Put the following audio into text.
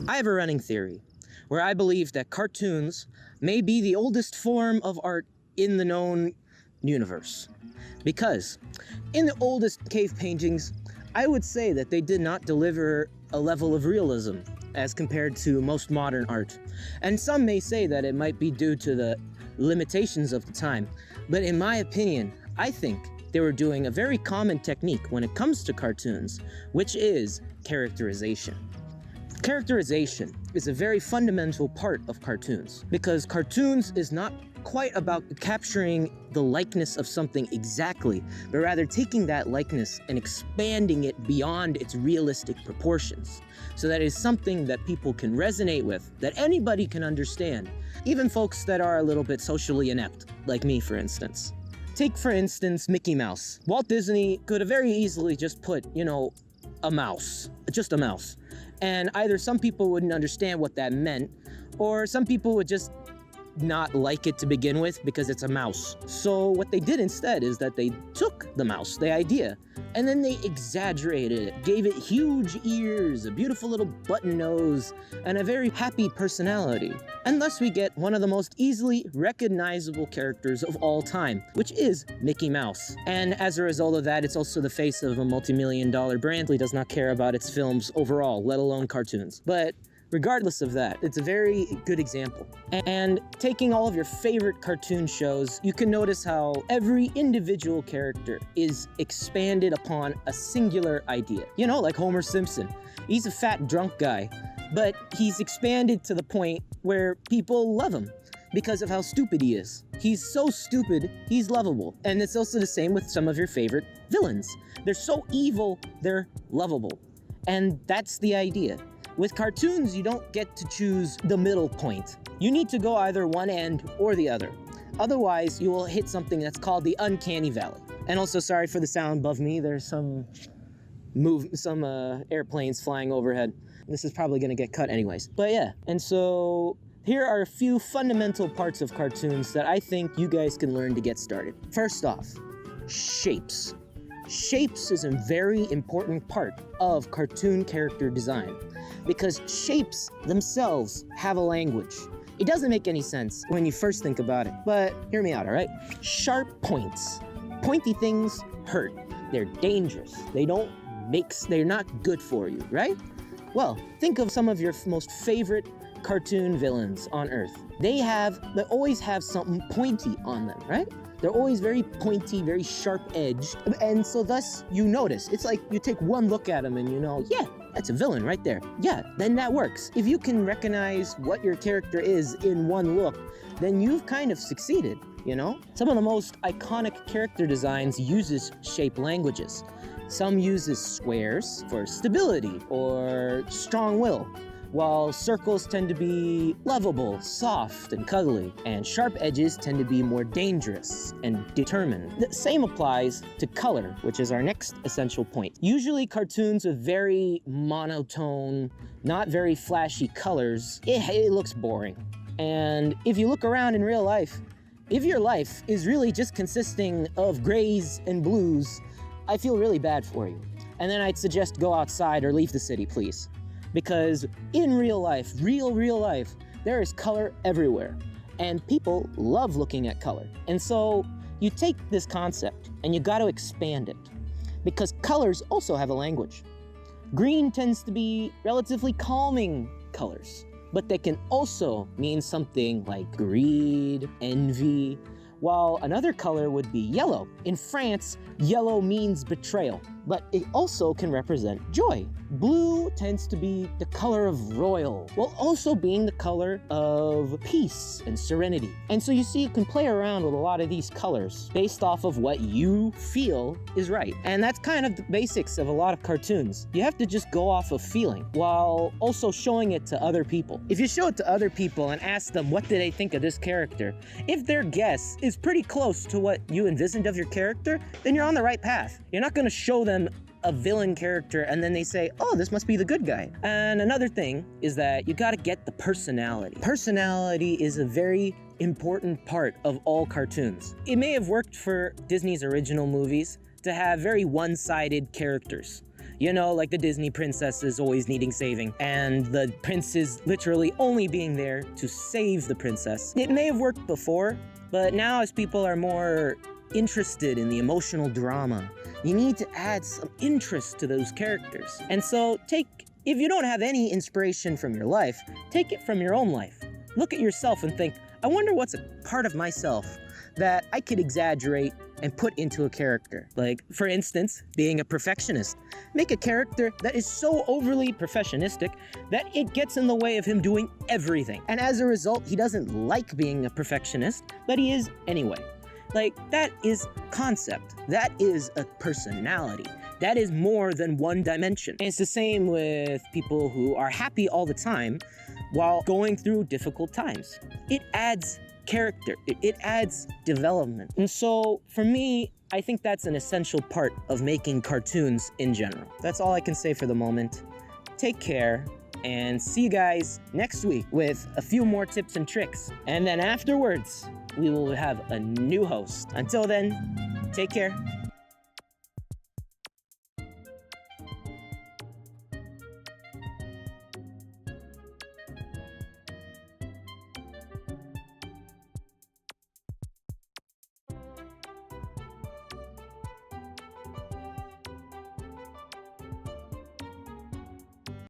I have a running theory where I believe that cartoons may be the oldest form of art in the known universe. Because in the oldest cave paintings, I would say that they did not deliver a level of realism as compared to most modern art. And some may say that it might be due to the limitations of the time. But in my opinion, I think they were doing a very common technique when it comes to cartoons, which is characterization. Characterization is a very fundamental part of cartoons because cartoons is not quite about capturing the likeness of something exactly, but rather taking that likeness and expanding it beyond its realistic proportions so that it is something that people can resonate with, that anybody can understand, even folks that are a little bit socially inept, like me, for instance. Take, for instance, Mickey Mouse. Walt Disney could have very easily just put, a mouse, just a mouse. And either some people wouldn't understand what that meant, or some people would just not like it to begin with because it's a mouse. So what they did instead is that they took the mouse, the idea, and then they exaggerated it, gave it huge ears, a beautiful little button nose, and a very happy personality. And thus we get one of the most easily recognizable characters of all time, which is Mickey Mouse. And as a result of that, it's also the face of a multi-million-dollar brand. He does not care about its films overall, let alone cartoons. But regardless of that, it's a very good example. And taking all of your favorite cartoon shows, you can notice how every individual character is expanded upon a singular idea. Like Homer Simpson. He's a fat drunk guy, but he's expanded to the point where people love him because of how stupid he is. He's so stupid, he's lovable. And it's also the same with some of your favorite villains. They're so evil, they're lovable. And that's the idea. With cartoons, you don't get to choose the middle point. You need to go either one end or the other. Otherwise, you will hit something that's called the uncanny valley. And also, sorry for the sound above me. There's some airplanes flying overhead. This is probably gonna get cut anyways. But yeah, and so here are a few fundamental parts of cartoons that I think you guys can learn to get started. First off, shapes. Shapes is a very important part of cartoon character design because shapes themselves have a language. It doesn't make any sense when you first think about it, but hear me out, all right? Sharp points. Pointy things hurt. They're dangerous. They're not good for you, right? Well, think of some of your most favorite cartoon villains on Earth. They always have something pointy on them, right? They're always very pointy, very sharp-edged, and so thus you notice. It's like you take one look at them and you know, yeah, that's a villain right there. Yeah, then that works. If you can recognize what your character is in one look, then you've kind of succeeded, Some of the most iconic character designs uses shape languages. Some uses squares for stability or strong will, while circles tend to be lovable, soft, and cuddly, and sharp edges tend to be more dangerous and determined. The same applies to color, which is our next essential point. Usually cartoons with very monotone, not very flashy colors, it looks boring. And if you look around in real life, if your life is really just consisting of grays and blues, I feel really bad for you. And then I'd suggest go outside or leave the city, please. Because in real life, real life, there is color everywhere. And people love looking at color. And so you take this concept and you got to expand it. Because colors also have a language. Green tends to be relatively calming colors. But they can also mean something like greed, envy, while another color would be yellow. In France, yellow means betrayal, but it also can represent joy. Blue tends to be the color of royal, while also being the color of peace and serenity. And so you see, you can play around with a lot of these colors based off of what you feel is right. And that's kind of the basics of a lot of cartoons. You have to just go off of feeling while also showing it to other people. If you show it to other people and ask them what did they think of this character, if their guess is pretty close to what you envisioned of your character, then you're on the right path. You're not going to show them a villain character and then they say, oh, this must be the good guy. And another thing is that you gotta get the personality. Personality is a very important part of all cartoons. It may have worked for Disney's original movies to have very one-sided characters. You know, like the Disney princesses always needing saving, and the prince is literally only being there to save the princess. It may have worked before, but now as people are more interested in the emotional drama, you need to add some interest to those characters. And so if you don't have any inspiration from your life, take it from your own life. Look at yourself and think, I wonder what's a part of myself that I could exaggerate and put into a character. Like, for instance, being a perfectionist. Make a character that is so overly perfectionistic that it gets in the way of him doing everything. And as a result, he doesn't like being a perfectionist, but he is anyway. Like, that is concept. That is a personality. That is more than one dimension. And it's the same with people who are happy all the time while going through difficult times. It adds character. It adds development. And so for me, I think that's an essential part of making cartoons in general. That's all I can say for the moment. Take care, and see you guys next week with a few more tips and tricks. And then afterwards, we will have a new host. Until then, take care.